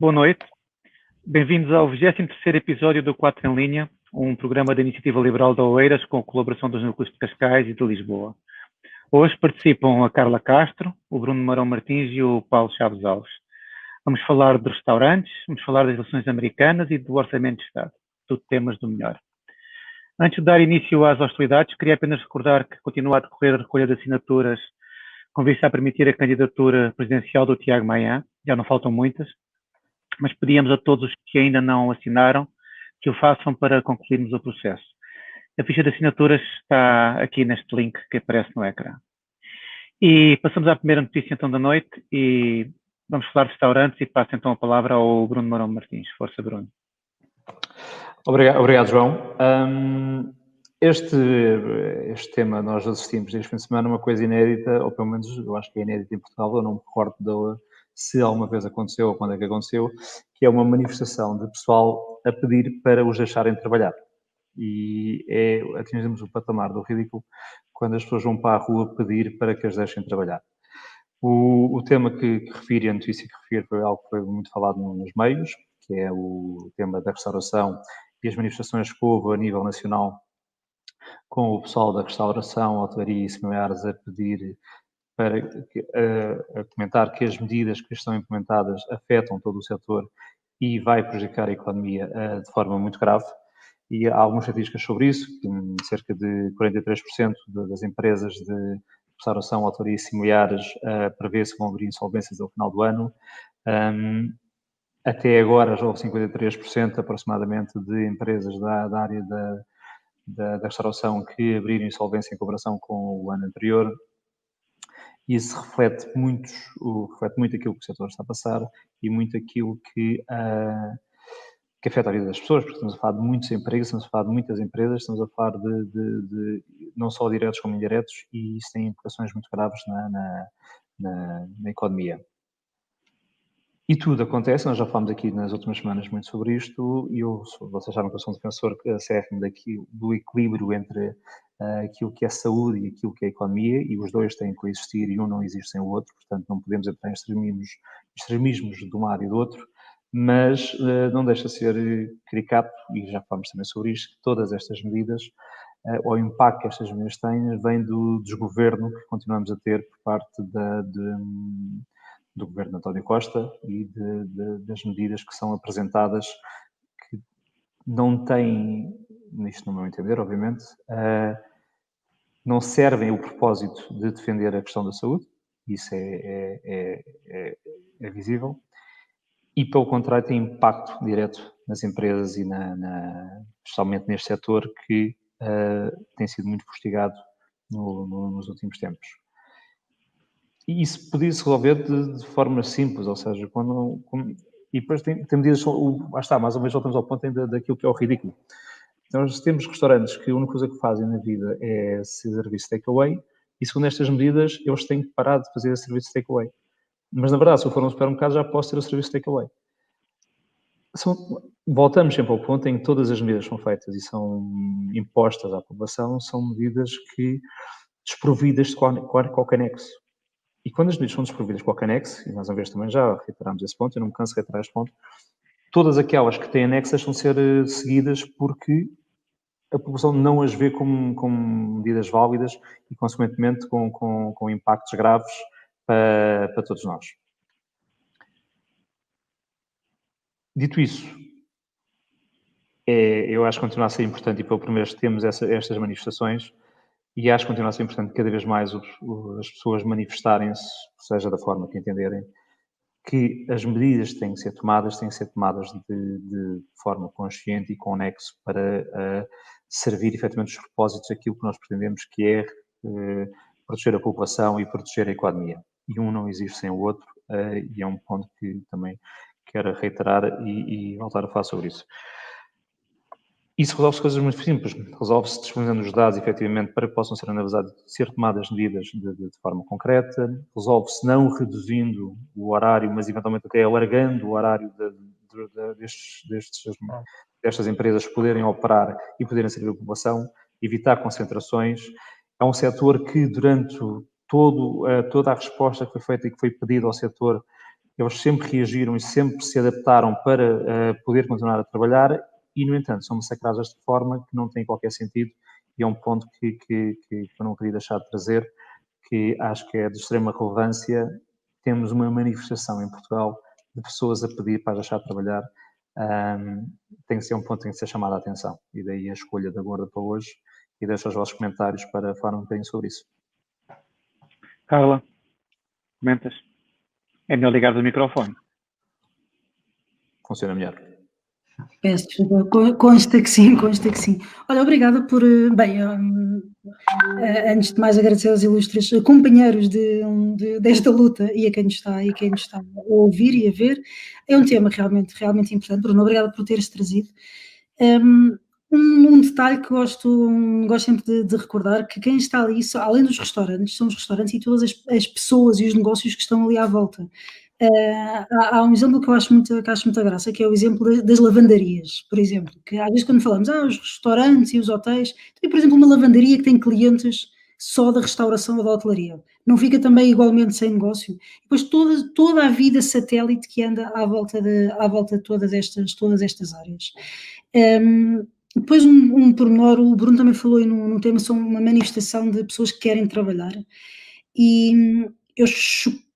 Boa noite. Bem-vindos ao 23º episódio do 4 em Linha, um programa da Iniciativa Liberal de Oeiras com a colaboração dos núcleos de Cascais e de Lisboa. Hoje participam a Carla Castro, o Bruno Marão Martins e o Paulo Chaves Alves. Vamos falar de restaurantes, vamos falar das relações americanas e do orçamento de Estado, tudo temas do melhor. Antes de dar início às hostilidades, queria apenas recordar que continua a decorrer a recolha de assinaturas com vista a permitir a candidatura presidencial do Tiago Maia, já não faltam muitas, mas pedíamos a todos os que ainda não assinaram que o façam para concluirmos o processo. A ficha de assinaturas está aqui neste link que aparece no ecrã. E passamos à primeira notícia então da noite e vamos falar de restaurantes e passo então a palavra ao Bruno Marão Martins. Força, Bruno. Obrigado, João. Este tema nós assistimos este fim de semana, uma coisa inédita, ou pelo menos eu acho que é inédita em Portugal, eu não me recordo se alguma vez aconteceu ou quando é que aconteceu, que é uma manifestação de pessoal a pedir para os deixarem trabalhar. E atingimos o patamar do ridículo quando as pessoas vão para a rua pedir para que as deixem trabalhar. O tema que refiro, a notícia que refiro, foi algo que foi muito falado nos meios, que é o tema da restauração e as manifestações que houve a nível nacional com o pessoal da restauração, hotelaria e similares a pedir a comentar que as medidas que estão implementadas afetam todo o setor e vai prejudicar a economia de forma muito grave. E há algumas estatísticas sobre isso, que cerca de 43% das empresas de restauração, hotelaria e similares prevê-se que vão abrir insolvências ao final do ano. Até agora já houve 53% aproximadamente de empresas da área da restauração que abriram insolvência em comparação com o ano anterior. E isso reflete muito aquilo que o setor está a passar e muito aquilo que afeta a vida das pessoas, porque estamos a falar de muitos empregos, estamos a falar de muitas empresas, estamos a falar de não só diretos como indiretos, e isso tem implicações muito graves na economia. E tudo acontece, nós já falámos aqui nas últimas semanas muito sobre isto, e vocês sabem que eu sou um defensor acérrimo do equilíbrio entre aquilo que é saúde e aquilo que é economia, e os dois têm que coexistir e um não existe sem o outro, portanto não podemos entrar em extremismos de um lado e do outro, mas não deixa de ser caricato, e já falámos também sobre isto, que todas estas medidas, o impacto que estas medidas têm, vem do desgoverno que continuamos a ter por parte do governo de António Costa e das medidas que são apresentadas que não têm, isto no meu entender, obviamente, não servem o propósito de defender a questão da saúde, isso é visível, e pelo contrário tem impacto direto nas empresas e especialmente neste setor que tem sido muito fustigado nos últimos tempos. E isso podia-se resolver de forma simples, ou seja, e depois tem medidas, mais ou menos voltamos ao ponto ainda daquilo que é o ridículo. Então, nós temos restaurantes que a única coisa que fazem na vida é serviço takeaway, e segundo estas medidas, eles têm que parar de fazer esse serviço takeaway. Mas, na verdade, se eu for a um supermercado, já posso ter o serviço takeaway. Voltamos sempre ao ponto em que todas as medidas são feitas e são impostas à população, são medidas que desprovidas de qualquer nexo. E quando as medidas são desprovidas de qualquer nexo, e nós uma vez também já reiteramos esse ponto, eu não me canso de reiterar este ponto, todas aquelas que têm anexo deixam de ser seguidas porque a população não as vê como medidas válidas e, consequentemente, com impactos graves para todos nós. Dito isso, eu acho que continua a ser importante, e pelo primeiro temos estas manifestações, e acho que continua a ser importante cada vez mais as pessoas manifestarem-se, seja da forma que entenderem, que as medidas têm que ser tomadas de forma consciente e com nexo para servir efetivamente os propósitos daquilo que nós pretendemos, que é proteger a população e proteger a economia. E um não existe sem o outro, e é um ponto que também quero reiterar e voltar a falar sobre isso. Isso resolve-se coisas muito simples. Resolve-se disponibilizando os dados, efetivamente, para que possam ser analisados, ser tomadas medidas de forma concreta. Resolve-se não reduzindo o horário, mas eventualmente até alargando o horário destas empresas poderem operar e poderem servir a população, evitar concentrações. É um setor que, durante toda a resposta que foi feita e que foi pedida ao setor, eles sempre reagiram e sempre se adaptaram para poder continuar a trabalhar e, no entanto, são massacrados desta forma que não tem qualquer sentido e é um ponto que eu não queria deixar de trazer, que acho que é de extrema relevância. Temos uma manifestação em Portugal de pessoas a pedir para deixar de trabalhar. Tem que ser um ponto que tem que ser chamado a atenção e daí a escolha da Gorda para hoje e deixo os vossos comentários para falar um bocadinho sobre isso. Carla, comentas? É melhor ligar o microfone. Funciona melhor. Peço desculpa, consta que sim. Olha, obrigada por, antes de mais agradecer aos ilustres companheiros desta luta e a quem nos está a ouvir e a ver. É um tema realmente importante. Bruno, obrigada por teres trazido. Um detalhe que gosto sempre de recordar, que quem está ali, além dos restaurantes, são os restaurantes e todas as pessoas e os negócios que estão ali à volta. Há um exemplo que eu acho muita graça, que é o exemplo das lavandarias, por exemplo, que às vezes quando falamos, os restaurantes e os hotéis, tem, por exemplo, uma lavandaria que tem clientes só da restauração ou da hotelaria, não fica também igualmente sem negócio? Depois toda a vida satélite que anda à volta de todas estas áreas. Depois um pormenor, o Bruno também falou num tema, são uma manifestação de pessoas que querem trabalhar, e eu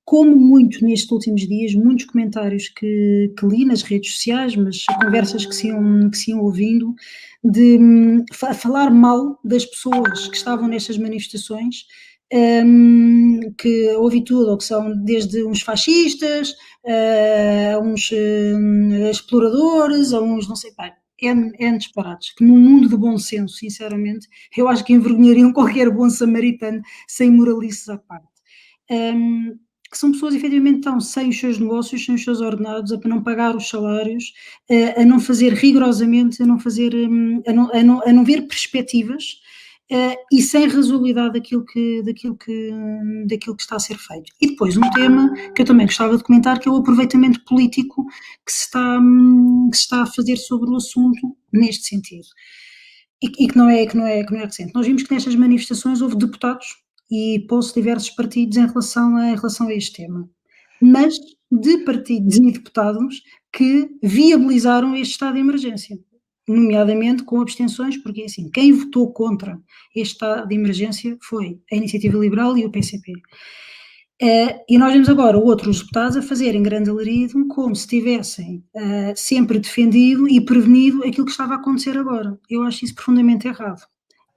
como muito nestes últimos dias, muitos comentários que li nas redes sociais, mas conversas que se iam ouvindo, de falar mal das pessoas que estavam nestas manifestações, que ouvi tudo, ou que são desde uns fascistas, a uns exploradores, a uns não sei, N disparados, que num mundo de bom senso, sinceramente, eu acho que envergonhariam qualquer bom samaritano sem moralices à parte. Que são pessoas efetivamente estão sem os seus negócios, sem os seus ordenados, a não pagar os salários, a não fazer rigorosamente, a não ver perspectivas, e sem razoabilidade daquilo que está a ser feito. E depois um tema que eu também gostava de comentar, que é o aproveitamento político que se está a fazer sobre o assunto neste sentido. E que não é recente. Nós vimos que nestas manifestações houve deputados e pôs-se diversos partidos em relação a este tema, mas de partidos e deputados que viabilizaram este estado de emergência, nomeadamente com abstenções, porque assim, quem votou contra este estado de emergência foi a Iniciativa Liberal e o PCP. E nós vemos agora outros deputados a fazerem grande alarido como se tivessem sempre defendido e prevenido aquilo que estava a acontecer agora. Eu acho isso profundamente errado.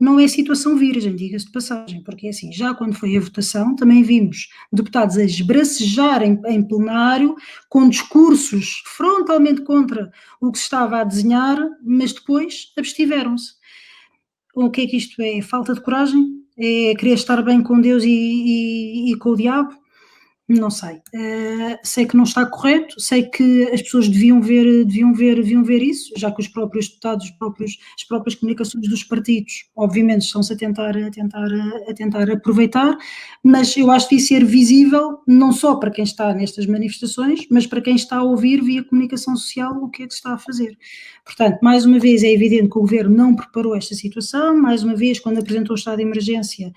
Não é situação virgem, diga-se de passagem, porque assim, já quando foi a votação, também vimos deputados a esbracejarem em plenário com discursos frontalmente contra o que se estava a desenhar, mas depois abstiveram-se. O que é que isto é? Falta de coragem? É querer estar bem com Deus e com o diabo? Não sei. Sei que não está correto, sei que as pessoas deviam ver isso, já que os próprios deputados, as próprias comunicações dos partidos, obviamente, estão-se a tentar aproveitar, mas eu acho que devia ser visível, não só para quem está nestas manifestações, mas para quem está a ouvir via comunicação social o que é que se está a fazer. Portanto, mais uma vez é evidente que o Governo não preparou esta situação, mais uma vez, quando apresentou o estado de emergência,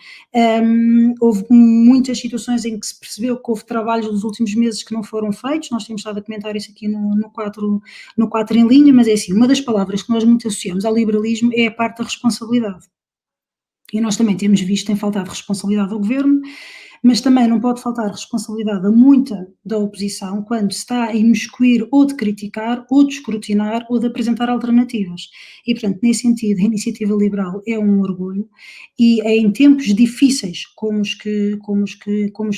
houve muitas situações em que se percebeu que houve trabalhos dos últimos meses que não foram feitos, nós temos estado a comentar isso aqui no 4 em linha, mas é assim, uma das palavras que nós muito associamos ao liberalismo é a parte da responsabilidade. E nós também temos visto, tem faltado responsabilidade ao Governo, mas também não pode faltar responsabilidade a muita da oposição quando se está a imiscuir ou de criticar, ou de escrutinar, ou de apresentar alternativas. E, portanto, nesse sentido, a Iniciativa Liberal é um orgulho e é em tempos difíceis como os que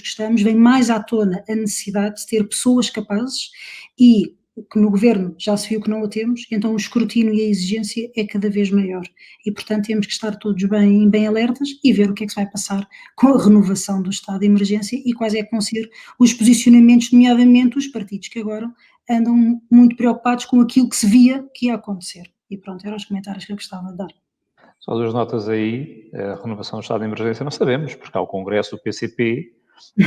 estamos, vem mais à tona a necessidade de ter pessoas capazes e que no Governo já se viu que não o temos, então o escrutínio e a exigência é cada vez maior e, portanto, temos que estar todos bem alertas e ver o que é que se vai passar com a renovação do estado de emergência e quais é que vão ser os posicionamentos, nomeadamente os partidos que agora andam muito preocupados com aquilo que se via que ia acontecer. E pronto, eram os comentários que eu gostava de dar. Só duas notas aí, a renovação do estado de emergência não sabemos, porque há o Congresso do PCP,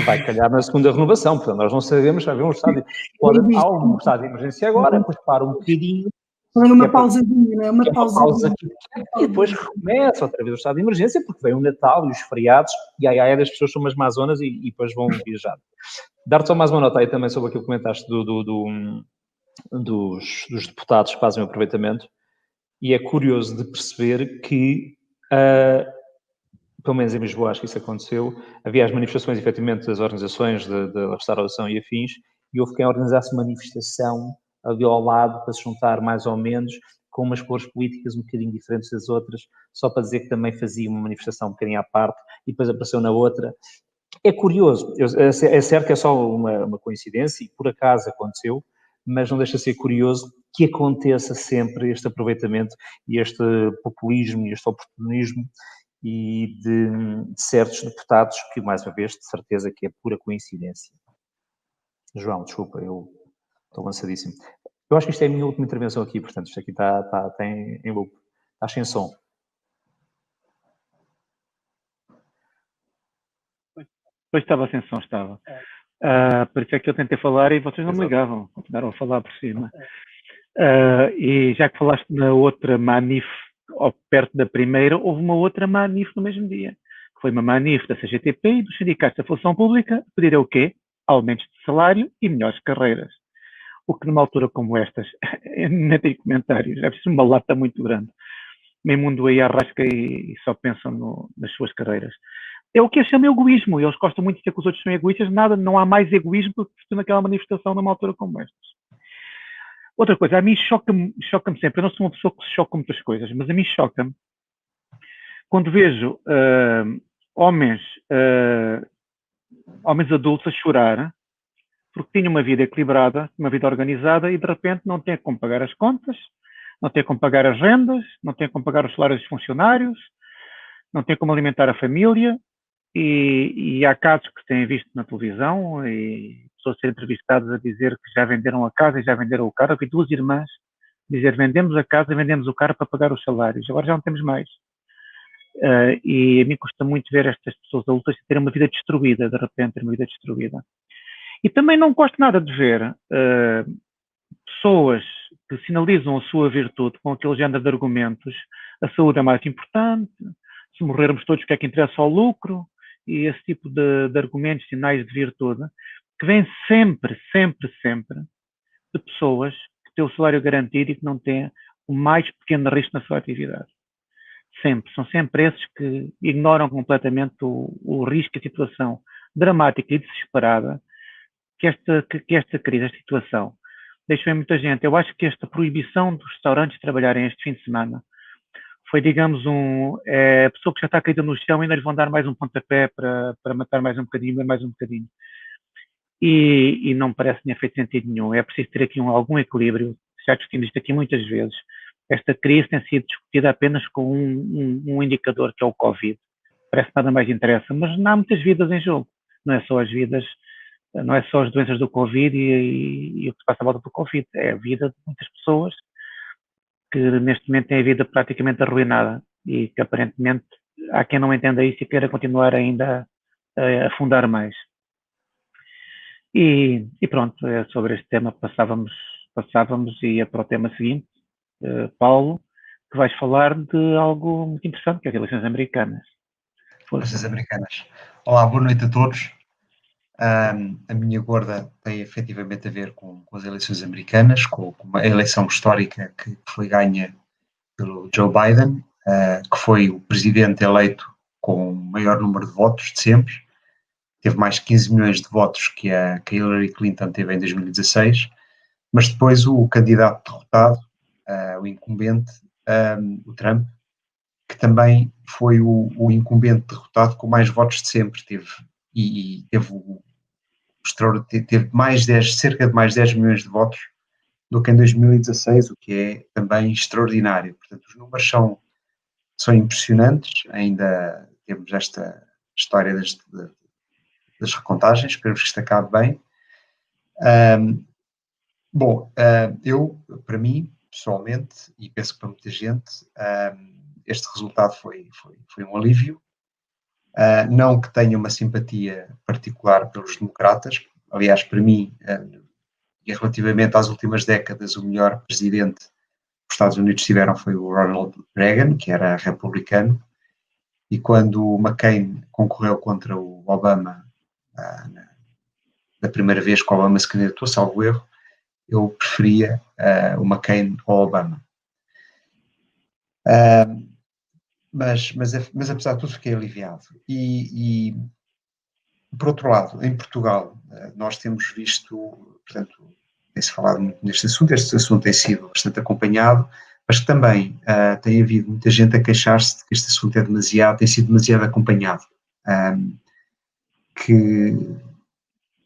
vai calhar na segunda renovação, portanto nós não sabemos, vai haver um estado de emergência agora, depois para um bocadinho. É uma pausazinha, não é? Uma pausa e depois recomeça outra vez o estado de emergência, porque vem o Natal e os feriados, e as pessoas são umas mazonas e depois vão viajar. Dar-te só mais uma nota aí também sobre aquilo que comentaste dos deputados que fazem o aproveitamento, e é curioso de perceber que, pelo menos em Lisboa, acho que isso aconteceu, havia as manifestações, efetivamente, das organizações de restauração e afins, e houve quem organizasse manifestação ali ao lado para se juntar mais ou menos, com umas cores políticas um bocadinho diferentes das outras, só para dizer que também fazia uma manifestação um bocadinho à parte, e depois apareceu na outra. É curioso, é certo que é só uma coincidência, e por acaso aconteceu, mas não deixa de ser curioso que aconteça sempre este aproveitamento e este populismo e este oportunismo e de certos deputados que, mais uma vez, de certeza que é pura coincidência. João, desculpa, eu estou lançadíssimo. Eu acho que isto é a minha última intervenção aqui, portanto, isto aqui está em loop, está sem som. Pois estava sem som, estava. Por isso é que eu tentei falar e vocês não me ligavam, continuaram a falar por cima. E já que falaste na outra manif, ou perto da primeira, houve uma outra manif no mesmo dia, que foi uma manif da CGTP e dos sindicatos da função pública, pedir o quê? Aumentos de salário e melhores carreiras. O que numa altura como estas, nem tem comentários, é preciso uma lata muito grande. Meio mundo aí arrasca e só pensam nas suas carreiras. É o que eu chamo de egoísmo, e eles gostam muito de dizer que os outros são egoístas, não há mais egoísmo do que naquela manifestação numa altura como estas. Outra coisa, a mim choca-me sempre, eu não sou uma pessoa que se choca com muitas coisas, mas a mim choca-me quando vejo homens adultos a chorar porque tinham uma vida equilibrada, uma vida organizada e de repente não têm como pagar as contas, não têm como pagar as rendas, não têm como pagar os salários dos funcionários, não têm como alimentar a família. E há casos que se têm visto na televisão e pessoas serem entrevistadas a dizer que já venderam a casa e já venderam o carro. Eu vi duas irmãs dizer vendemos a casa e vendemos o carro para pagar os salários. Agora já não temos mais. E a mim custa muito ver estas pessoas adultas terem uma vida destruída, de repente, ter uma vida destruída. E também não gosto nada de ver pessoas que sinalizam a sua virtude com aquele género de argumentos. A saúde é mais importante, se morrermos todos, o que é que interessa ao lucro? E esse tipo de argumentos, sinais de virtude, que vêm sempre de pessoas que têm o salário garantido e que não têm o mais pequeno risco na sua atividade. São sempre esses que ignoram completamente o risco e a situação dramática e desesperada que esta crise, esta situação, deixou em muita gente. Eu acho que esta proibição dos restaurantes trabalharem este fim de semana foi, digamos, a pessoa que já está caída no chão e ainda lhe vão dar mais um pontapé para matar mais um bocadinho. E não me parece que tenha feito sentido nenhum. É preciso ter aqui algum equilíbrio. Já discutimos isto aqui muitas vezes. Esta crise tem sido discutida apenas com um indicador, que é o Covid. Parece que nada mais interessa, mas não há muitas vidas em jogo. Não é só as doenças do Covid e o que se passa à volta do Covid. É a vida de muitas pessoas que neste momento têm a vida praticamente arruinada e que aparentemente há quem não entenda isso e queira continuar ainda a afundar mais. E pronto, sobre este tema passávamos e ia para o tema seguinte, Paulo, que vais falar de algo muito interessante, que é as eleições americanas. Eleições americanas. Olá, boa noite a todos. A minha gorda tem efetivamente a ver com as eleições americanas, com uma eleição histórica que foi ganha pelo Joe Biden, que foi o presidente eleito com o maior número de votos de sempre. Teve mais de 15 milhões de votos que a Hillary Clinton teve em 2016, mas depois o candidato derrotado, o incumbente, o Trump, que também foi o incumbente derrotado com mais votos de sempre, teve cerca de mais 10 milhões de votos do que em 2016, o que é também extraordinário. Portanto, os números são impressionantes. Ainda temos esta história das recontagens, esperemos que isto acabe bem. Para mim, pessoalmente, e penso que para muita gente, este resultado foi um alívio. Não que tenha uma simpatia particular pelos democratas. Aliás, para mim, e relativamente às últimas décadas, o melhor presidente que os Estados Unidos tiveram foi o Ronald Reagan, que era republicano, e quando o McCain concorreu contra o Obama da primeira vez que Obama se candidatou, salvo erro, eu preferia o McCain ao Obama. Mas apesar de tudo fiquei aliviado. E por outro lado, em Portugal, nós temos visto, portanto, tem-se falado muito neste assunto, este assunto tem sido bastante acompanhado, mas também tem havido muita gente a queixar-se de que este assunto tem sido demasiado acompanhado, que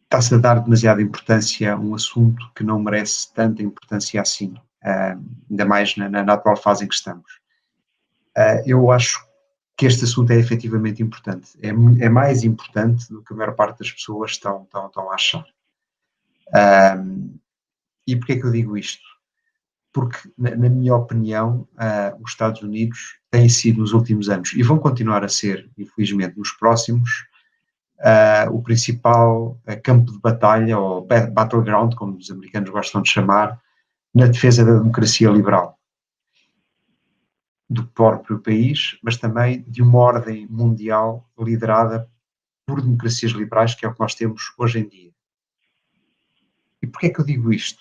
está-se a dar demasiada importância a um assunto que não merece tanta importância assim, ainda mais na atual fase em que estamos. Eu acho que este assunto é efetivamente importante, é mais importante do que a maior parte das pessoas estão a achar. E porquê é que eu digo isto? Porque, na minha opinião, os Estados Unidos têm sido nos últimos anos, e vão continuar a ser, infelizmente, nos próximos, o principal campo de batalha, ou battleground, como os americanos gostam de chamar, na defesa da democracia liberal do próprio país, mas também de uma ordem mundial liderada por democracias liberais, que é o que nós temos hoje em dia. E porquê é que eu digo isto?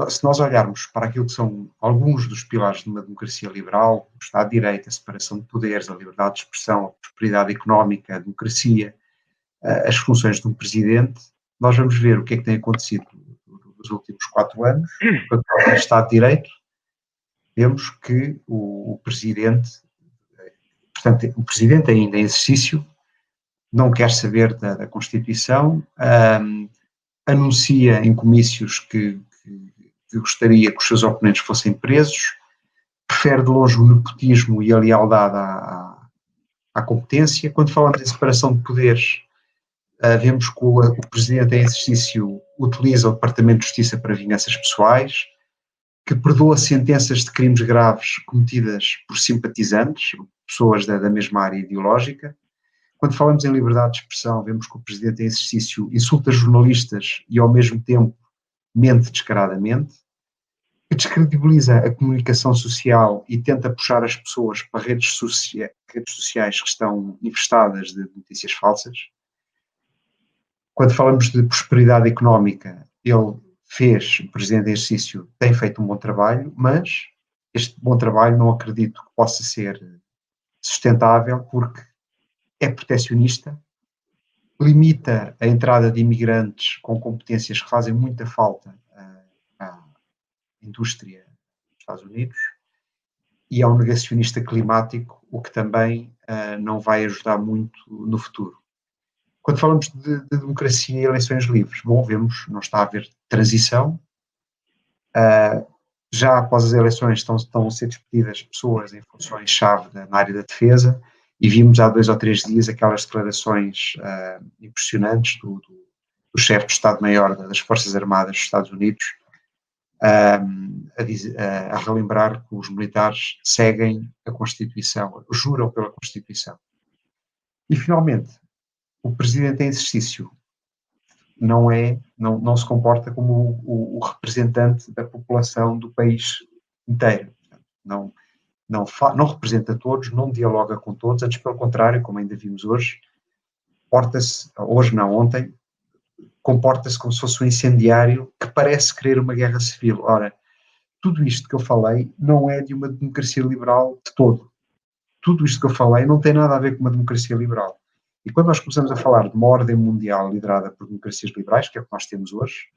Se nós olharmos para aquilo que são alguns dos pilares de uma democracia liberal, o Estado de Direito, a separação de poderes, a liberdade de expressão, a prosperidade económica, a democracia, as funções de um presidente, nós vamos ver o que é que tem acontecido nos últimos 4 anos, com o Estado de Direito. Vemos que o presidente, portanto, o presidente ainda em exercício, não quer saber da Constituição, anuncia em comícios que gostaria que os seus oponentes fossem presos, prefere de longe o nepotismo e a lealdade à competência. Quando falamos em separação de poderes, vemos que o presidente em exercício utiliza o Departamento de Justiça para vinganças pessoais, que perdoa sentenças de crimes graves cometidas por simpatizantes, pessoas da mesma área ideológica. Quando falamos em liberdade de expressão, vemos que o presidente em exercício insulta jornalistas e, ao mesmo tempo, mente descaradamente, que descredibiliza a comunicação social e tenta puxar as pessoas para redes sociais que estão infestadas de notícias falsas. Quando falamos de prosperidade económica, o presidente em exercício tem feito um bom trabalho, mas este bom trabalho não acredito que possa ser sustentável, porque é protecionista, limita a entrada de imigrantes com competências que fazem muita falta à indústria dos Estados Unidos, e é um negacionista climático, o que também não vai ajudar muito no futuro. Quando falamos de democracia e eleições livres, vemos, não está a haver transição. Já após as eleições estão a ser despedidas pessoas em funções-chave na área da defesa, e vimos há 2 ou 3 dias aquelas declarações impressionantes do chefe de Estado-Maior das Forças Armadas dos Estados Unidos, a relembrar que os militares seguem a Constituição, juram pela Constituição. E, finalmente, o presidente em exercício não se comporta como o representante da população do país inteiro. Não representa todos, não dialoga com todos, antes pelo contrário, como ainda vimos hoje, ontem, comporta-se como se fosse um incendiário que parece querer uma guerra civil. Ora, tudo isto que eu falei não é de uma democracia liberal de todo. Tudo isto que eu falei não tem nada a ver com uma democracia liberal. E quando nós começamos a falar de uma ordem mundial liderada por democracias liberais, que é o que nós temos hoje,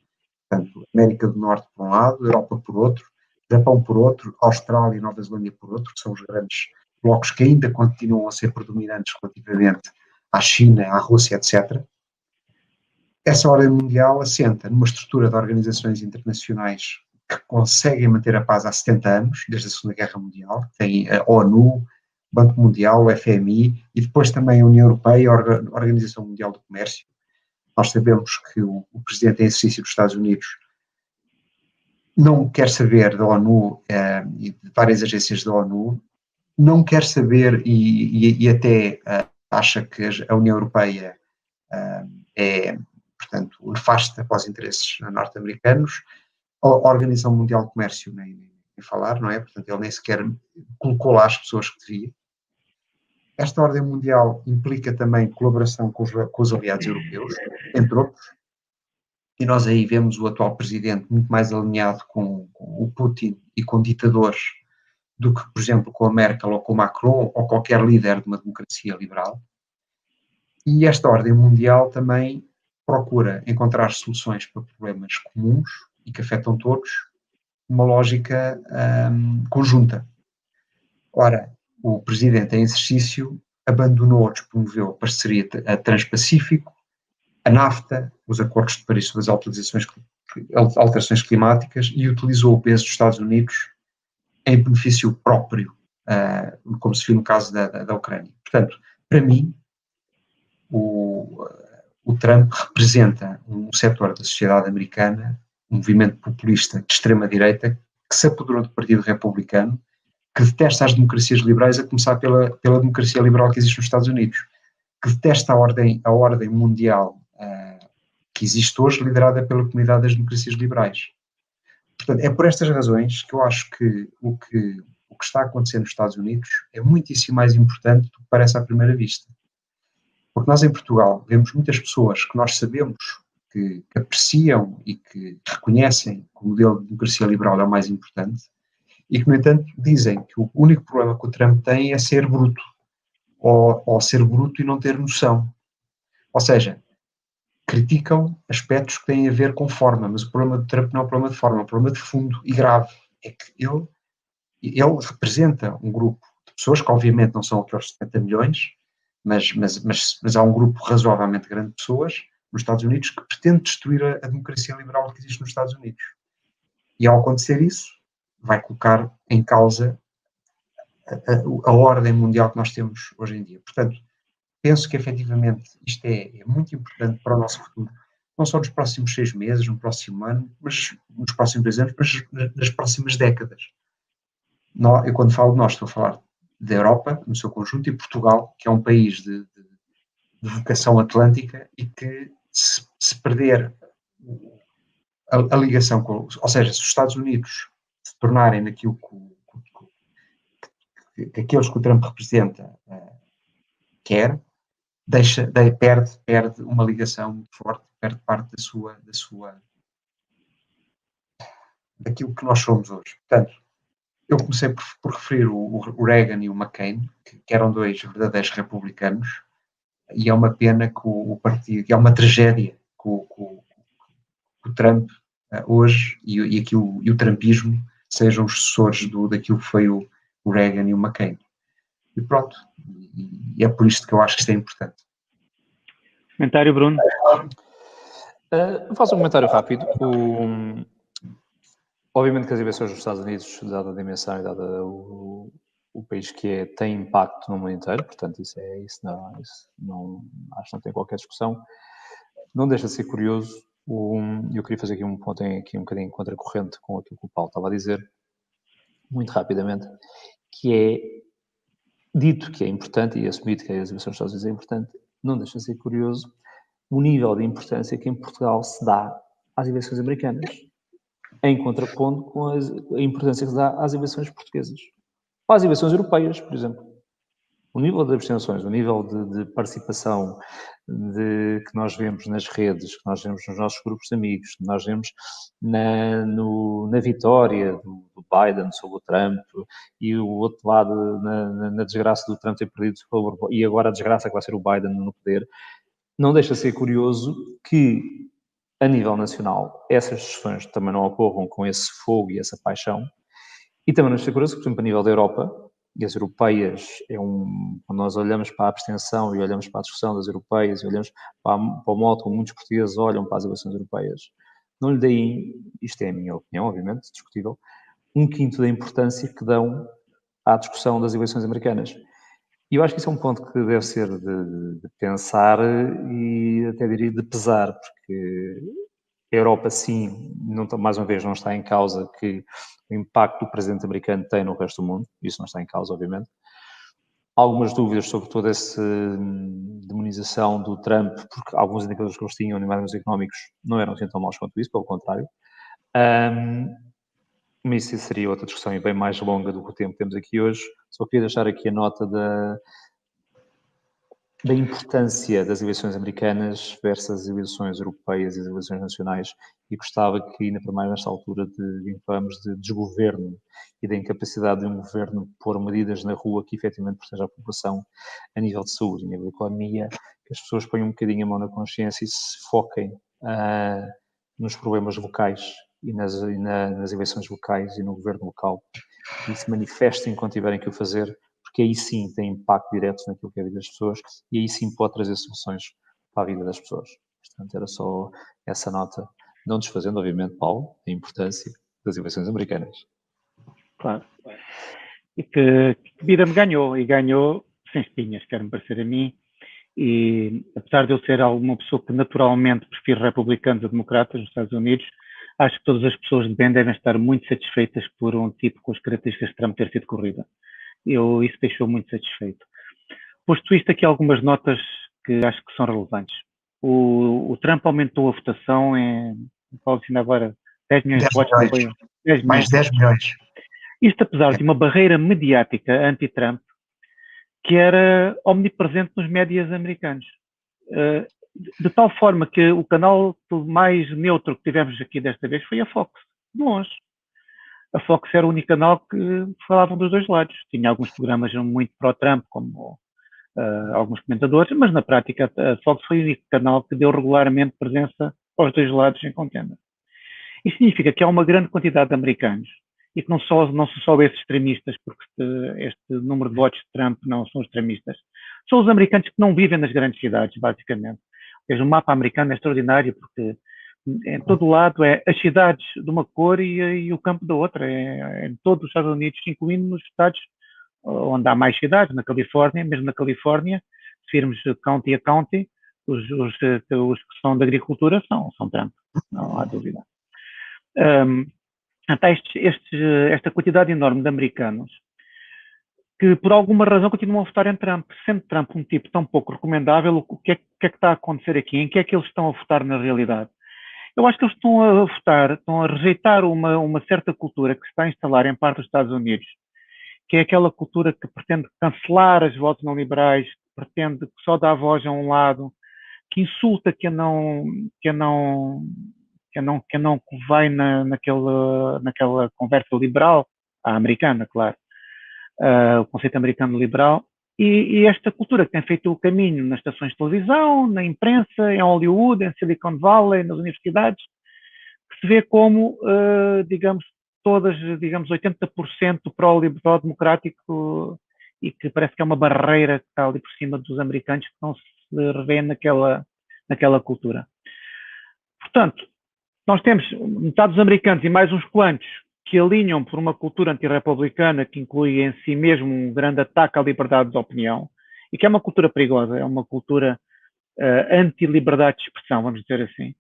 portanto, América do Norte por um lado, Europa por outro, Japão por outro, Austrália e Nova Zelândia por outro, que são os grandes blocos que ainda continuam a ser predominantes relativamente à China, à Rússia, etc. Essa ordem mundial assenta numa estrutura de organizações internacionais que conseguem manter a paz há 70 anos, desde a Segunda Guerra Mundial. Tem a ONU, o Banco Mundial, o FMI, e depois também a União Europeia e a Organização Mundial do Comércio. Nós sabemos que o presidente em exercício dos Estados Unidos não quer saber da ONU e de várias agências da ONU, não quer saber e até acha que a União Europeia é, portanto, nefasta para os interesses norte-americanos. A Organização Mundial do Comércio nem falar, não é? Portanto, ele nem sequer colocou lá as pessoas que devia. Esta ordem mundial implica também colaboração com os aliados europeus, entre outros, e nós aí vemos o atual presidente muito mais alinhado com o Putin e com ditadores do que, por exemplo, com a Merkel ou com o Macron ou qualquer líder de uma democracia liberal. E esta ordem mundial também procura encontrar soluções para problemas comuns e que afetam todos, uma lógica conjunta. Ora, o presidente em exercício abandonou ou despromoveu a parceria Transpacífico, a NAFTA, os acordos de Paris sobre as alterações climáticas e utilizou o peso dos Estados Unidos em benefício próprio, como se viu no caso da Ucrânia. Portanto, para mim, o Trump representa um setor da sociedade americana, um movimento populista de extrema-direita, que se apoderou do Partido Republicano, que detesta as democracias liberais, a começar pela democracia liberal que existe nos Estados Unidos, que detesta a ordem mundial que existe hoje, liderada pela comunidade das democracias liberais. Portanto, é por estas razões que eu acho que o que está acontecendo nos Estados Unidos é muitíssimo mais importante do que parece à primeira vista. Porque nós em Portugal vemos muitas pessoas que nós sabemos que apreciam e que reconhecem que o modelo de democracia liberal é o mais importante e que, no entanto, dizem que o único problema que o Trump tem é ser bruto, ou ser bruto e não ter noção. Ou seja, criticam aspectos que têm a ver com forma, mas o problema do Trump não é um problema de forma, é um problema de fundo e grave. É que ele representa um grupo de pessoas que obviamente não são aqueles 70 milhões, mas há um grupo razoavelmente grande de pessoas nos Estados Unidos que pretende destruir a democracia liberal que existe nos Estados Unidos. E ao acontecer isso, vai colocar em causa a ordem mundial que nós temos hoje em dia. Portanto, penso que efetivamente isto é muito importante para o nosso futuro, não só nos próximos 6 meses, no próximo ano, mas nos próximos 2 anos, mas nas próximas décadas. Eu, quando falo de nós, estou a falar da Europa, no seu conjunto, e Portugal, que é um país de vocação atlântica e que, se perder a ligação com, ou seja, se os Estados Unidos se tornarem naquilo que aqueles que o Trump representa quer, perde uma ligação muito forte, perde parte daquilo que nós somos hoje. Portanto, eu comecei por referir o Reagan e o McCain, que eram dois verdadeiros republicanos, e é uma pena que o partido, é uma tragédia que o Trump hoje e o trumpismo sejam os sucessores daquilo que foi o Reagan e o McCain. E pronto, e é por isto que eu acho que isto é importante. Comentário, Bruno? Faço um comentário rápido. Obviamente que as eleições dos Estados Unidos, dada a dimensão e dada o país que é, tem impacto no mundo inteiro, portanto isso não acho que não tem qualquer discussão. Não deixa de ser curioso, eu queria fazer aqui um ponto aqui um bocadinho contracorrente com aquilo que o Paulo estava a dizer, muito rapidamente, que é dito que é importante e assumido que as eleições dos Estados Unidos é importante, não deixa de ser curioso o nível de importância que em Portugal se dá às eleições americanas, em contraponto com a importância que se dá às eleições portuguesas. Ou às eleições europeias, por exemplo. O nível de abstenções, o nível de participação que nós vemos nas redes, que nós vemos nos nossos grupos de amigos, que nós vemos na vitória do Biden sobre o Trump, e o outro lado na desgraça do Trump ter perdido e agora a desgraça que vai ser o Biden no poder, não deixa de ser curioso que, a nível nacional, essas discussões também não ocorram com esse fogo e essa paixão, e também não deixa de ser curioso que, por exemplo, a nível da Europa, e as europeias, quando nós olhamos para a abstenção e olhamos para a discussão das europeias e olhamos para o modo como muitos portugueses olham para as eleições europeias, não lhe deem, isto é a minha opinião, obviamente, discutível, 1/5 da importância que dão à discussão das eleições americanas. E eu acho que isso é um ponto que deve ser de pensar e até diria de pesar, porque a Europa, sim, mais uma vez não está em causa que o impacto do presidente americano tem no resto do mundo, isso não está em causa, obviamente. Algumas dúvidas sobre toda essa demonização do Trump, porque alguns indicadores que eles tinham, nomeadamente económicos, não eram assim tão maus quanto isso, pelo contrário. Mas isso seria outra discussão e bem mais longa do que o tempo que temos aqui hoje. Só queria deixar aqui a nota da importância das eleições americanas versus as eleições europeias e as eleições nacionais, e gostava que, ainda por mais nesta altura de falamos de desgoverno e da incapacidade de um governo pôr medidas na rua que efetivamente protejam a população a nível de saúde, a nível de economia, que as pessoas ponham um bocadinho a mão na consciência e se foquem nos problemas locais e nas eleições locais e no governo local, e se manifestem quando tiverem que o fazer, porque aí sim tem impacto direto naquilo que é a vida das pessoas e aí sim pode trazer soluções para a vida das pessoas. Portanto, era só essa nota, não desfazendo, obviamente, Paulo, a importância das eleições americanas. Claro. E que Biden ganhou, e ganhou sem espinhas, quer-me parecer a mim, e apesar de eu ser uma pessoa que naturalmente prefiro republicanos a democratas nos Estados Unidos, acho que todas as pessoas de bem devem estar muito satisfeitas por um tipo com as características de Trump ter sido corrida. Isso deixou muito satisfeito. Posto isto, aqui algumas notas que acho que são relevantes. O Trump aumentou a votação em, Paulo, ainda agora, 10 milhões de votos. Milhões. 10 mais de 10 milhões. Isto apesar de uma barreira mediática anti-Trump que era omnipresente nos médias americanos. De tal forma que o canal mais neutro que tivemos aqui desta vez foi a Fox, de longe. A Fox era o único canal que falavam dos dois lados. Tinha alguns programas muito pró-Trump, como alguns comentadores, mas na prática a Fox foi o único canal que deu regularmente presença aos dois lados em contenda. Isso significa que há uma grande quantidade de americanos, e que não são só esses extremistas, porque este número de votos de Trump não são extremistas, são os americanos que não vivem nas grandes cidades, basicamente. Ou seja, o mapa americano é extraordinário, porque em todo lado é as cidades de uma cor e o campo da outra, em todos os Estados Unidos, incluindo nos estados onde há mais cidades, na Califórnia, mesmo na Califórnia, se virmos county a county, os que são da agricultura são Trump, não há dúvida. Esta quantidade enorme de americanos que, por alguma razão, continuam a votar em Trump. Sendo Trump um tipo tão pouco recomendável, o que é que está a acontecer aqui? Em que é que eles estão a votar na realidade? Eu acho que eles estão a votar, estão a rejeitar uma certa cultura que se está a instalar em parte dos Estados Unidos, que é aquela cultura que pretende cancelar as vozes não liberais, que pretende que só dá voz a um lado, que insulta que não vai naquela conversa liberal, a americana, claro, o conceito americano liberal, e esta cultura que tem feito o caminho nas estações de televisão, na imprensa, em Hollywood, em Silicon Valley, nas universidades, que se vê como, digamos, 80% pró-liberal democrático, e que parece que é uma barreira que está ali por cima dos americanos que não se revê naquela cultura. Portanto, nós temos metade dos americanos e mais uns quantos que alinham por uma cultura antirrepublicana que inclui em si mesmo um grande ataque à liberdade de opinião, e que é uma cultura perigosa, é uma cultura anti-liberdade de expressão, vamos dizer assim.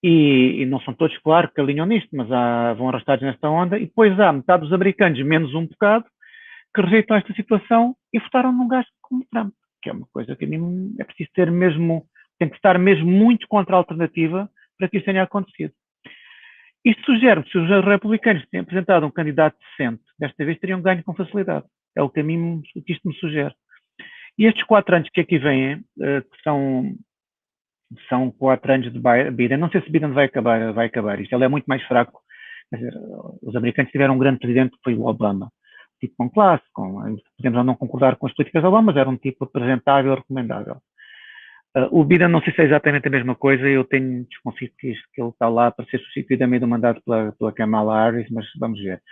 E não são todos, claro, que alinham nisto, mas vão arrastados nesta onda, e depois há metade dos americanos, menos um bocado, que rejeitam esta situação e votaram num gajo como Trump, que é uma coisa que a mim é preciso ter mesmo, tem que estar mesmo muito contra a alternativa para que isso tenha acontecido. Isto sugere que se os republicanos têm apresentado um candidato decente, desta vez teriam ganho com facilidade. É o que isto me sugere. E estes 4 anos que aqui vêm, que são 4 anos de Biden, não sei se Biden vai acabar isto, ele é muito mais fraco. Quer dizer, os americanos tiveram um grande presidente que foi o Obama, tipo com classe, podemos não concordar com as políticas de Obama, mas era um tipo apresentável, recomendável. O Biden não sei se é exatamente a mesma coisa, eu tenho desconfio que ele está lá para ser substituído a meio do mandato pela Kamala Harris, mas vamos ver.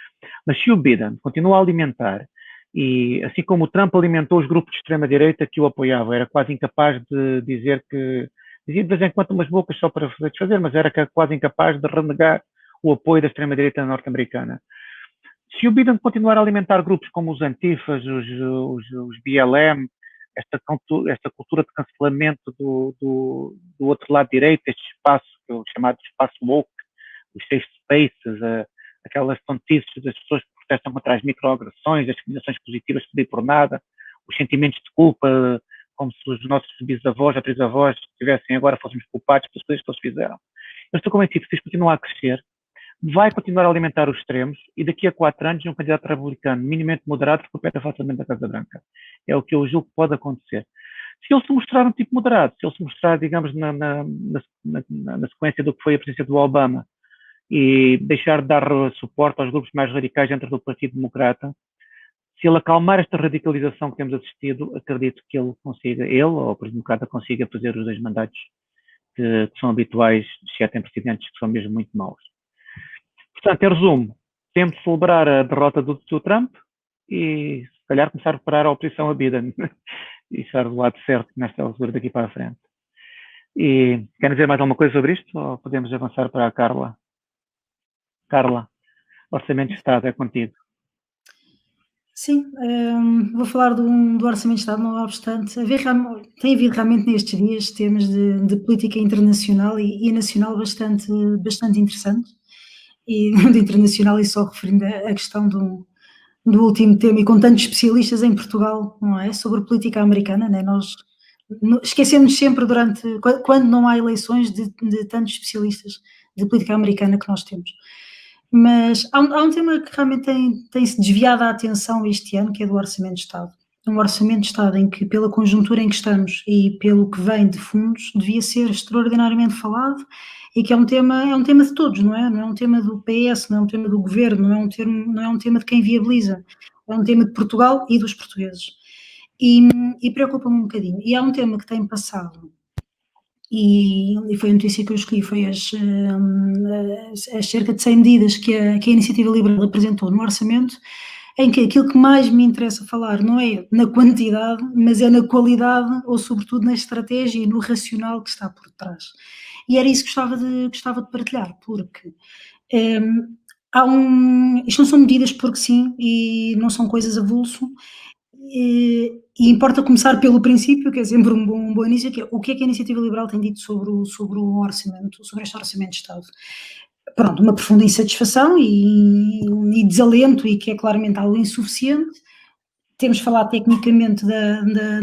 Mas se o Biden continua a alimentar, e assim como o Trump alimentou os grupos de extrema-direita que o apoiavam, era quase incapaz de dizer que, dizia de vez em quando umas bocas só para desfazer, mas era quase incapaz de renegar o apoio da extrema-direita norte-americana. Se o Biden continuar a alimentar grupos como os Antifas, os BLM, esta cultura de cancelamento do outro lado direito, este espaço, que é o chamado espaço woke, os safe spaces, aquelas tontices das pessoas que protestam contra as microagressões, as discriminações positivas que por nada, os sentimentos de culpa, como se os nossos bisavós ou trisavós tivessem agora fôssemos culpados pelas coisas que eles fizeram. Eu estou convencido que se isto continuar a crescer, vai continuar a alimentar os extremos e daqui a 4 anos um candidato republicano minimamente moderado recupera facilmente a Casa Branca. É o que eu julgo que pode acontecer. se ele se mostrar um tipo moderado, se ele se mostrar, digamos, na sequência do que foi a presidência do Obama, e deixar de dar suporte aos grupos mais radicais dentro do Partido Democrata, se ele acalmar esta radicalização que temos assistido, acredito que ele consiga, ele ou o Partido Democrata consiga fazer os 2 mandatos que são habituais, exceto em presidentes que são mesmo muito maus. Portanto, em resumo, temos de celebrar a derrota do Trump e, se calhar, começar a preparar a oposição a Biden e estar do lado certo nesta altura daqui para a frente. E querem dizer mais alguma coisa sobre isto ou podemos avançar para a Carla? Carla, Orçamento de Estado, é contigo. Sim, vou falar do Orçamento de Estado, não obstante, tem havido realmente nestes dias temas de política internacional e nacional bastante interessantes, e de internacional e só referindo a questão do último tema e com tantos especialistas em Portugal, não é? Sobre política americana, né? Nós esquecemos sempre quando não há eleições de tantos especialistas de política americana que nós temos. Mas há um tema que realmente tem-se desviado a atenção este ano, que é do Orçamento de Estado. Um Orçamento de Estado em que, pela conjuntura em que estamos e pelo que vem de fundos, devia ser extraordinariamente falado e que é um tema de todos, não é? Não é um tema do PS, não é um tema do governo, não é um tema de quem viabiliza, é um tema de Portugal e dos portugueses. E preocupa-me um bocadinho. E há um tema que tem passado, e foi a notícia que eu escolhi, foi as cerca de 100 medidas que a Iniciativa Liberal apresentou no orçamento, em que aquilo que mais me interessa falar não é na quantidade, mas é na qualidade, ou sobretudo na estratégia e no racional que está por trás. E era isso que gostava de partilhar, porque isto não são medidas porque sim, e não são coisas avulso, e importa começar pelo princípio, que é sempre um bom início, que é o que a Iniciativa Liberal tem dito sobre o orçamento, sobre este Orçamento de Estado. Pronto, uma profunda insatisfação e desalento, e que é claramente algo insuficiente. Temos falado tecnicamente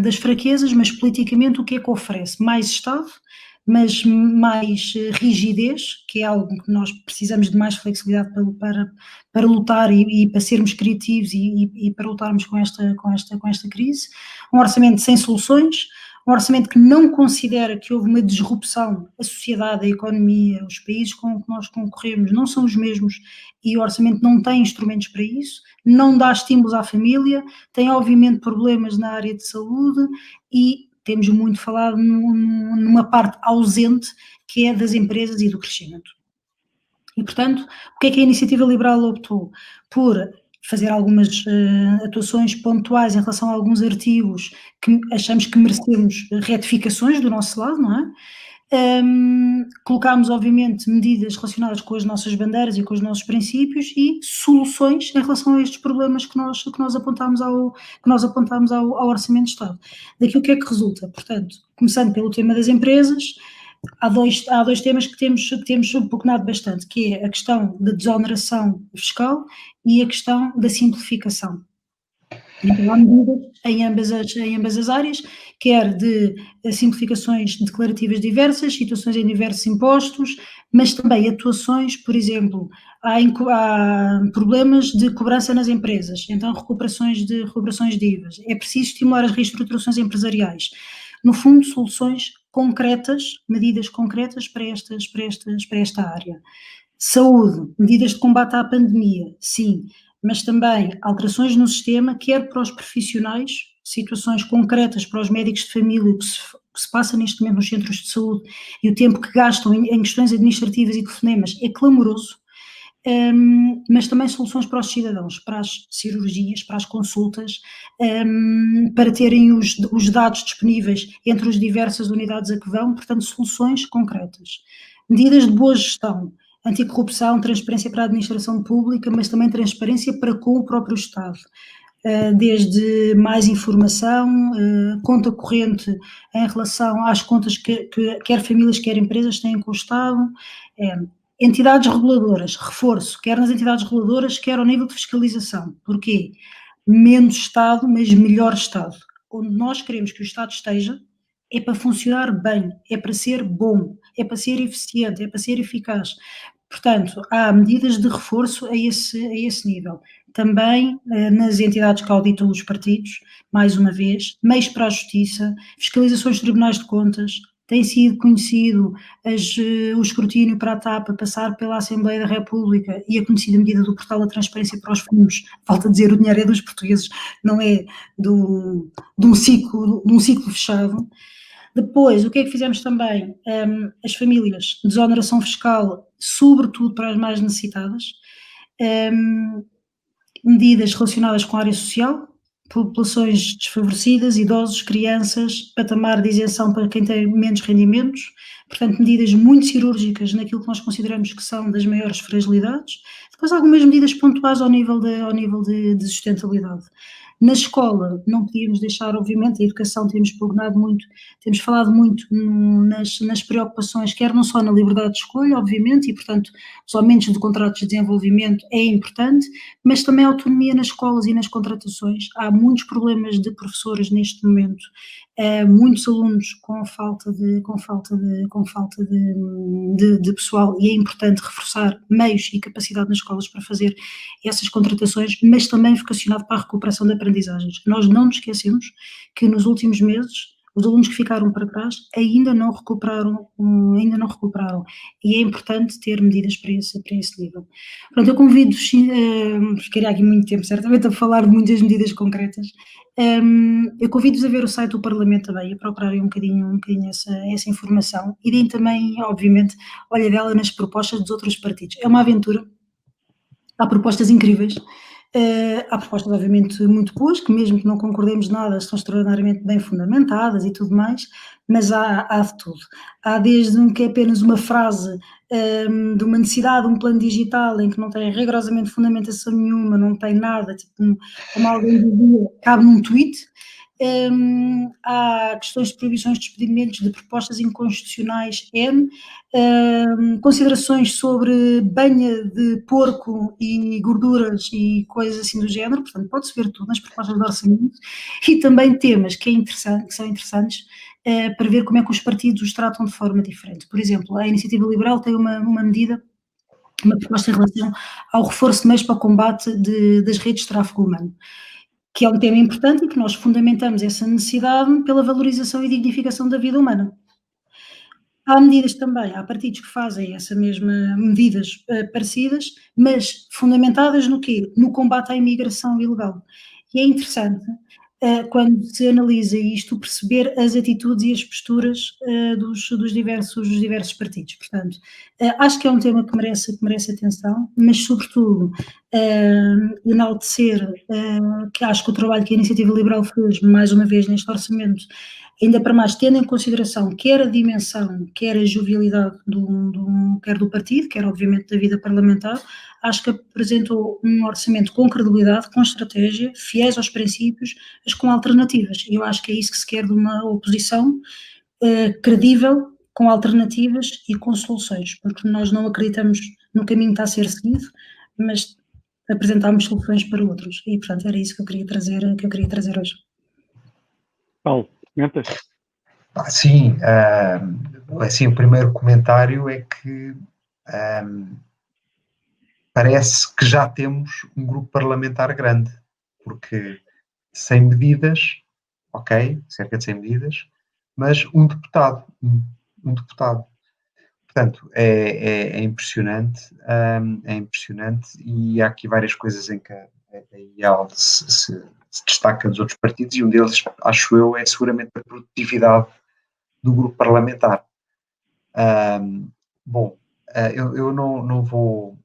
das fraquezas, mas politicamente o que é que oferece? Mais Estado, mas mais rigidez, que é algo que nós precisamos de mais flexibilidade para lutar e para sermos criativos e para lutarmos com esta crise. Um orçamento sem soluções, um orçamento que não considera que houve uma disrupção, a sociedade, a economia, os países com que nós concorremos não são os mesmos e o orçamento não tem instrumentos para isso, não dá estímulos à família, tem obviamente problemas na área de saúde e temos muito falado numa parte ausente, que é das empresas e do crescimento. E, portanto, o que é que a Iniciativa Liberal optou? Por fazer algumas atuações pontuais em relação a alguns artigos que achamos que merecemos retificações do nosso lado, não é? Colocámos, obviamente, medidas relacionadas com as nossas bandeiras e com os nossos princípios e soluções em relação a estes problemas que nós apontámos ao Orçamento de Estado. Daqui o que é que resulta? Portanto, começando pelo tema das empresas, há dois temas que temos propugnar bastante, que é a questão da desoneração fiscal e a questão da simplificação. Então, há medidas em ambas as áreas, quer de simplificações declarativas diversas, situações em diversos impostos, mas também atuações, por exemplo, há problemas de cobrança nas empresas, então recuperações de IVAs. É preciso estimular as reestruturações empresariais. No fundo, soluções concretas, medidas concretas para esta área. Saúde, medidas de combate à pandemia, sim, mas também alterações no sistema, quer para os profissionais, situações concretas para os médicos de família, o que se passa neste momento nos centros de saúde e o tempo que gastam em questões administrativas e telefonemas é clamoroso, mas também soluções para os cidadãos, para as cirurgias, para as consultas, para terem os dados disponíveis entre as diversas unidades a que vão, portanto, soluções concretas. Medidas de boa gestão, anticorrupção, transparência para a administração pública, mas também transparência para com o próprio Estado, desde mais informação, conta corrente em relação às contas que quer famílias, quer empresas têm com o Estado, entidades reguladoras, reforço, quer nas entidades reguladoras, quer ao nível de fiscalização. Porquê? Menos Estado, mas melhor Estado. Onde nós queremos que o Estado esteja é para funcionar bem, é para ser bom, é para ser eficiente, é para ser eficaz. Portanto, há medidas de reforço a esse nível. Também nas entidades que auditam os partidos, mais uma vez, meios para a justiça, fiscalizações de tribunais de contas, tem sido conhecido o escrutínio para a TAP a passar pela Assembleia da República e a conhecida medida do portal da transparência para os fundos, falta dizer, o dinheiro é dos portugueses, não é de um ciclo fechado. Depois, o que é que fizemos também? As famílias, desoneração fiscal, sobretudo para as mais necessitadas, medidas relacionadas com a área social, populações desfavorecidas, idosos, crianças, patamar de isenção para quem tem menos rendimentos, portanto, medidas muito cirúrgicas naquilo que nós consideramos que são das maiores fragilidades. Depois, algumas medidas pontuais ao nível de sustentabilidade. Na escola, não podíamos deixar, obviamente, a educação, temos pugnado muito, temos falado muito nas preocupações, quer não só na liberdade de escolha, obviamente, e, portanto, os aumentos de contratos de desenvolvimento é importante, mas também a autonomia nas escolas e nas contratações. Há muitos problemas de professores neste momento, muitos alunos com falta de pessoal, e é importante reforçar meios e capacidade nas escolas para fazer essas contratações, mas também vocacionado para a recuperação de aprendizagens. Nós não nos esquecemos que nos últimos meses os alunos que ficaram para trás ainda não recuperaram, e é importante ter medidas para esse nível. Pronto, eu convido-vos, ficaria aqui muito tempo certamente a falar de muitas medidas concretas, eu convido-vos a ver o site do Parlamento também, a procurarem um bocadinho essa informação, e deem também, obviamente, olhadela nas propostas dos outros partidos. É uma aventura, há propostas incríveis, há propostas obviamente muito boas, que mesmo que não concordemos nada, estão extraordinariamente bem fundamentadas e tudo mais, mas há de tudo. Há desde que é apenas uma frase de uma necessidade, um plano digital em que não tem rigorosamente fundamentação nenhuma, não tem nada, tipo, como alguém dizia, cabe num tweet. Há questões de proibições de despedimentos de propostas inconstitucionais, considerações sobre banha de porco e gorduras e coisas assim do género, portanto pode-se ver tudo nas propostas de orçamento, e também temas que são interessantes para ver como é que os partidos os tratam de forma diferente. Por exemplo, a Iniciativa Liberal tem uma medida, uma proposta em relação ao reforço de meios para o combate das redes de tráfego humano, que é um tema importante e que nós fundamentamos essa necessidade pela valorização e dignificação da vida humana. Há medidas também, há partidos que fazem essa mesma medidas parecidas, mas fundamentadas no quê? No combate à imigração ilegal. E é interessante, quando se analisa isto, perceber as atitudes e as posturas dos diversos partidos. Portanto, acho que é um tema que merece atenção, mas sobretudo enaltecer que acho que o trabalho que a Iniciativa Liberal fez, mais uma vez neste orçamento, ainda para mais tendo em consideração quer a dimensão, quer a jovialidade quer do partido, quer obviamente da vida parlamentar, acho que apresentou um orçamento com credibilidade, com estratégia, fiéis aos princípios, mas com alternativas. E eu acho que é isso que se quer de uma oposição credível, com alternativas e com soluções, porque nós não acreditamos no caminho que está a ser seguido, mas apresentámos soluções para outros. E, portanto, era isso que eu queria trazer hoje. Paulo, comentas? Sim, assim, o primeiro comentário é que parece que já temos um grupo parlamentar grande, porque 100 medidas, ok, cerca de 100 medidas, mas um deputado. Portanto, é impressionante, e há aqui várias coisas em que a IAL se destaca dos outros partidos, e um deles, acho eu, é seguramente a produtividade do grupo parlamentar. Eu não vou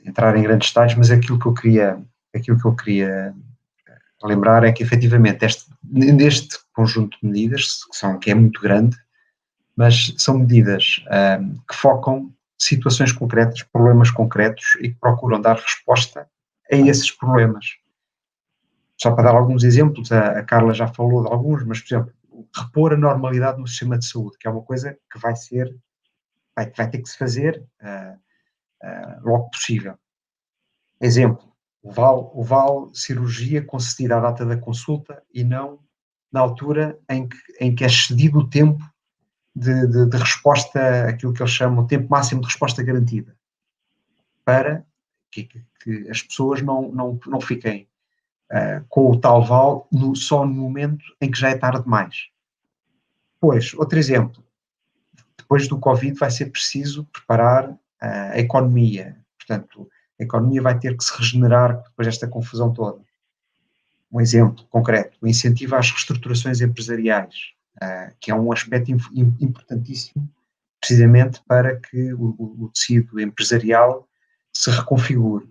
entrar em grandes detalhes, mas aquilo que eu queria lembrar é que, efetivamente, neste conjunto de medidas, que é muito grande, mas são medidas que focam situações concretas, problemas concretos, e que procuram dar resposta a esses problemas. Só para dar alguns exemplos, a Carla já falou de alguns, mas, por exemplo, repor a normalidade no sistema de saúde, que é uma coisa que vai ter que se fazer logo possível. Exemplo, o vale cirurgia concedida à data da consulta e não na altura em que é cedido o tempo de resposta, aquilo que eles chamam de tempo máximo de resposta garantida, para que as pessoas não fiquem com o tal val só no momento em que já é tarde demais. Pois, outro exemplo, depois do Covid vai ser preciso preparar a economia, portanto, a economia vai ter que se regenerar depois desta confusão toda. Um exemplo concreto, o incentivo às reestruturações empresariais, que é um aspecto importantíssimo, precisamente para que o tecido empresarial se reconfigure.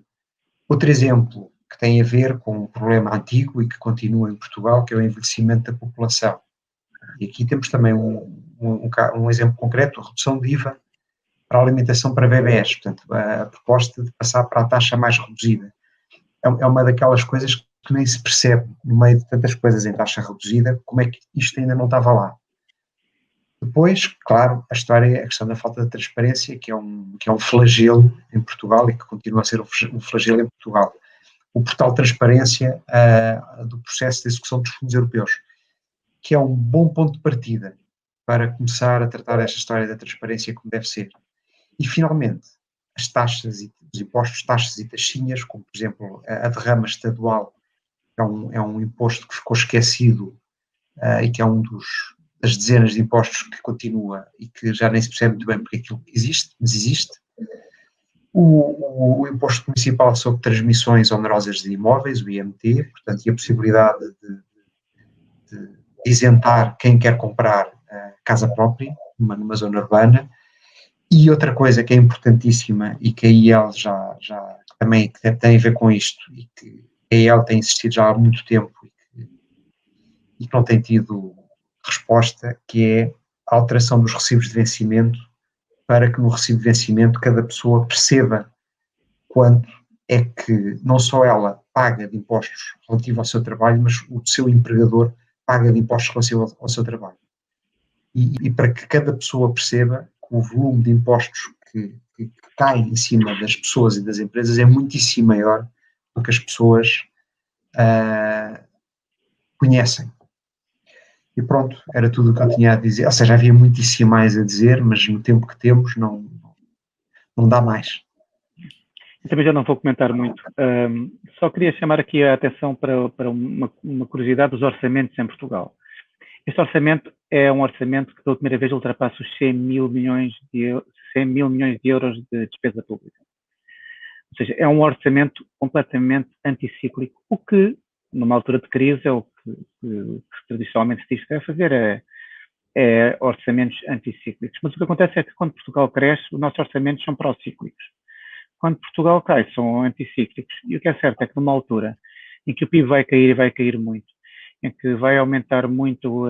Outro exemplo que tem a ver com um problema antigo e que continua em Portugal, que é o envelhecimento da população. E aqui temos também um exemplo concreto, a redução de IVA para a alimentação para bebés, portanto, a proposta de passar para a taxa mais reduzida. É uma daquelas coisas que nem se percebe, no meio de tantas coisas em taxa reduzida, como é que isto ainda não estava lá. Depois, claro, a questão da falta de transparência, que é um flagelo em Portugal e que continua a ser um flagelo em Portugal. O portal de transparência do processo de execução dos fundos europeus, que é um bom ponto de partida para começar a tratar esta história da transparência como deve ser. E, finalmente, as taxas e os impostos, taxas e taxinhas, como, por exemplo, a derrama estadual, é um imposto que ficou esquecido e que é das dezenas de impostos que continua e que já nem se percebe muito bem porque aquilo existe, mas existe. O imposto municipal sobre transmissões onerosas de imóveis, o IMT, portanto, e a possibilidade de isentar quem quer comprar casa própria numa zona urbana. E outra coisa que é importantíssima e que a IEL já também tem a ver com isto e que a IEL tem insistido já há muito tempo e que não tem tido resposta, que é a alteração dos recibos de vencimento, para que no recibo de vencimento cada pessoa perceba quanto é que não só ela paga de impostos relativo ao seu trabalho, mas o seu empregador paga de impostos relativo ao seu trabalho. E para que cada pessoa perceba que o volume de impostos que cai em cima das pessoas e das empresas é muitíssimo maior do que as pessoas conhecem. E pronto, era tudo o que eu tinha a dizer. Ou seja, havia muitíssimo mais a dizer, mas no tempo que temos não dá mais. Eu também já não vou comentar muito. Só queria chamar aqui a atenção para uma curiosidade dos orçamentos em Portugal. Este orçamento é um orçamento que pela primeira vez ultrapassa os 100 mil milhões de euros de despesa pública. Ou seja, é um orçamento completamente anticíclico, o que, numa altura de crise, é o que tradicionalmente se diz que deve fazer, é orçamentos anticíclicos. Mas o que acontece é que quando Portugal cresce, os nossos orçamentos são procíclicos. Quando Portugal cai, são anticíclicos. E o que é certo é que numa altura em que o PIB vai cair e vai cair muito, em que vai aumentar muito,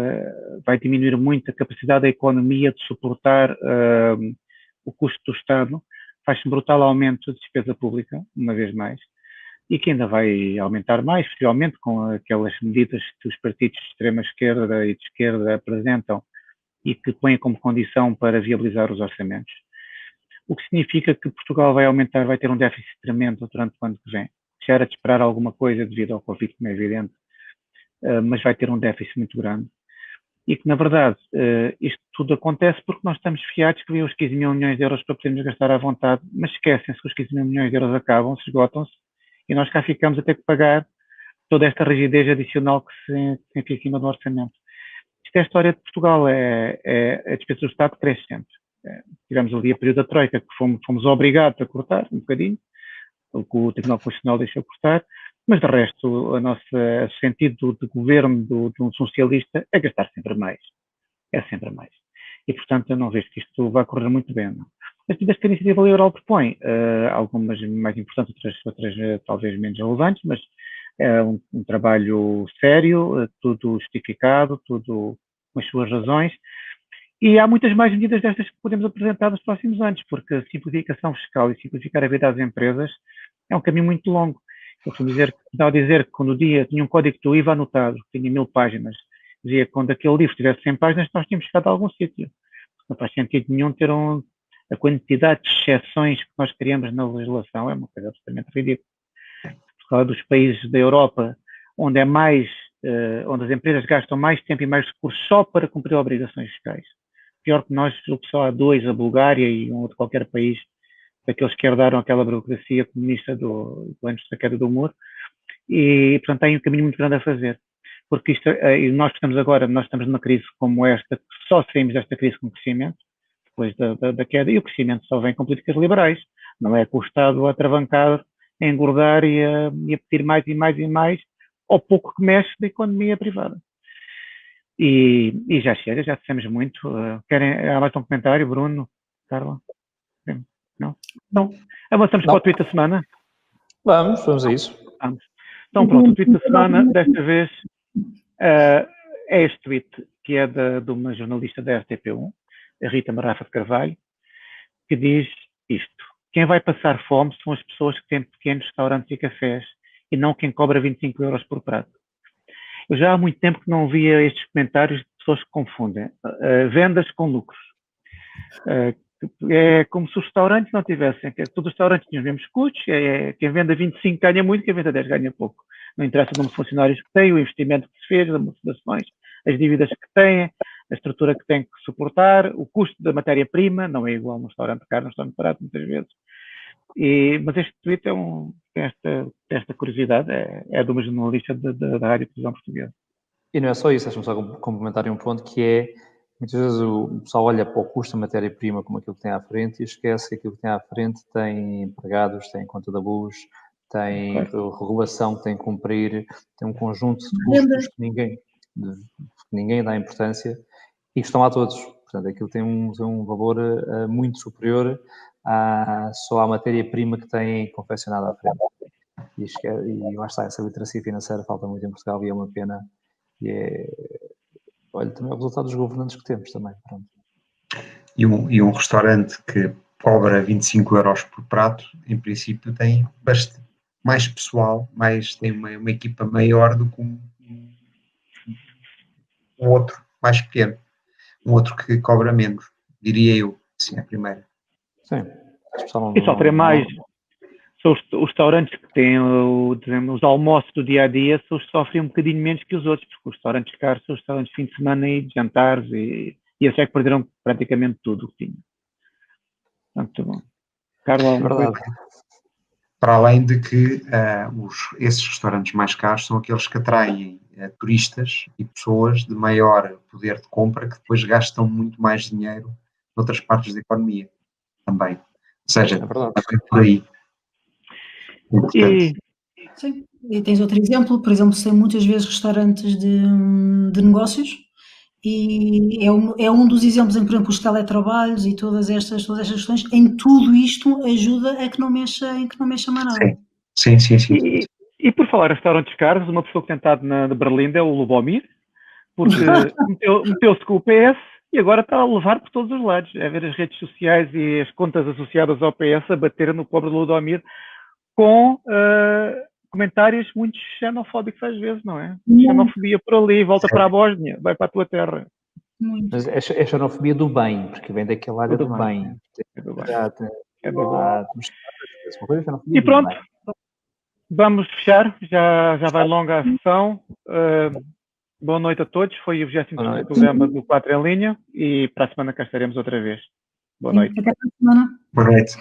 vai diminuir muito a capacidade da economia de suportar o custo do Estado, faz-se um brutal aumento de despesa pública, uma vez mais, e que ainda vai aumentar mais, possivelmente com aquelas medidas que os partidos de extrema-esquerda e de esquerda apresentam e que põem como condição para viabilizar os orçamentos. O que significa que Portugal vai aumentar, vai ter um déficit tremendo durante o ano que vem. Já era de esperar alguma coisa devido ao Covid, como é evidente, mas vai ter um déficit muito grande. E que, na verdade, isto tudo acontece porque nós estamos fiados que havia os 15 mil milhões de euros para podermos gastar à vontade, mas esquecem-se que os 15 mil milhões de euros acabam, se esgotam-se, e nós cá ficamos a ter que pagar toda esta rigidez adicional que se enfia em cima do orçamento. Isto é a história de Portugal, a despesa do Estado cresce sempre. Tivemos ali a período da Troika, que fomos obrigados a cortar um bocadinho, o que o Tribunal Constitucional deixou cortar, mas de resto o nosso sentido de governo de um socialista é gastar sempre mais. É sempre mais. E, portanto, eu não vejo que isto vá correr muito bem. Não. As medidas que a Iniciativa Liberal propõe, algumas mais importantes, outras talvez menos relevantes, mas é um trabalho sério, tudo justificado, tudo com as suas razões. E há muitas mais medidas destas que podemos apresentar nos próximos anos, porque a simplificação fiscal e simplificar a vida das empresas é um caminho muito longo. Eu costumo dizer que quando o dia tinha um código do IVA anotado, que tinha 1000 páginas, dizia que quando aquele livro tivesse 100 páginas, nós tínhamos chegado a algum sítio. Não faz sentido nenhum ter a quantidade de exceções que nós criamos na legislação, é uma coisa absolutamente ridícula. Por causa dos países da Europa, onde as empresas gastam mais tempo e mais recursos só para cumprir obrigações fiscais. pior que nós, julgo que só há 2, a Bulgária e um outro qualquer país, daqueles que herdaram aquela burocracia comunista antes da queda do muro, e, portanto, tem um caminho muito grande a fazer. Porque nós estamos numa crise como esta, que só saímos desta crise com crescimento, depois da queda, e o crescimento só vem com políticas liberais, não é com o Estado a atravancar, a engordar e a pedir mais e mais e mais, ao pouco que mexe da economia privada. E já chega, já dissemos muito. Há mais um comentário, Bruno, Carla? Não? Então, avançamos para o tweet da semana? Vamos a isso. Vamos. Então, pronto, o tweet da semana, desta vez, é este tweet, que é de uma jornalista da RTP1, a Rita Marafa de Carvalho, que diz isto: quem vai passar fome são as pessoas que têm pequenos restaurantes e cafés, e não quem cobra 25 euros por prato. Eu já há muito tempo que não via estes comentários de pessoas que confundem vendas com lucros. É como se os restaurantes não tivessem, todos os restaurantes tinham os mesmos custos, quem vende a 25 ganha muito, quem vende a 10 ganha pouco. Não interessa o número de funcionários que tem, o investimento que se fez, as amortizações, as dívidas que têm, a estrutura que tem que suportar, o custo da matéria-prima, não é igual num restaurante caro, num restaurante barato, muitas vezes. Mas este tweet tem esta curiosidade, é de uma jornalista da Rádio Televisão Portuguesa. E não é só isso, deixa-me só complementar um ponto, que é, muitas vezes o pessoal olha para o custo da matéria-prima como aquilo que tem à frente e esquece que aquilo que tem à frente tem empregados, tem conta da luz, tem regulação que tem que cumprir, tem um conjunto de custos que ninguém dá importância e que estão lá todos. Portanto, aquilo tem um valor muito superior só à matéria-prima que tem confeccionada à frente. E lá está, essa literacia financeira falta muito em Portugal e é uma pena. Olha, também é o resultado dos governantes que temos também. Pronto. E um restaurante que cobra 25 euros por prato, em princípio tem bastante mais pessoal, tem uma equipa maior do que um outro mais pequeno. Um outro que cobra menos, diria eu. Sim, a primeira. Sim. E sofrem mais. São os restaurantes que têm, os almoços do dia-a-dia, sofrem um bocadinho menos que os outros, porque os restaurantes caros são os restaurantes de fim de semana e de jantares, e eles é que perderam praticamente tudo o que tinham. Muito bom. Carla, alguma coisa? Para além de que esses restaurantes mais caros são aqueles que atraem turistas e pessoas de maior poder de compra que depois gastam muito mais dinheiro noutras partes da economia também. Ou seja, também por aí. Sim. E tens outro exemplo, por exemplo, tem muitas vezes restaurantes de negócios e é um dos exemplos em que, por exemplo, os teletrabalhos e todas estas questões, em tudo isto ajuda a que não mexa mais nada. Sim. E por falar em restaurantes caros, uma pessoa que tem estado na Berlim é o Lubomir, porque meteu-se com o PS e agora está a levar por todos os lados. É ver as redes sociais e as contas associadas ao PS a bater no pobre Lubomir com comentários muito xenofóbicos às vezes, não é? Xenofobia por ali, volta para a Bósnia, vai para a tua terra. Mas é xenofobia do bem, porque vem daquela área do bem. É do bem. E pronto, vamos fechar, já vai longa a sessão. Boa noite a todos, foi o 23º programa do 4 em Linha e para a semana cá estaremos outra vez. Boa noite. Até para a semana. Boa noite.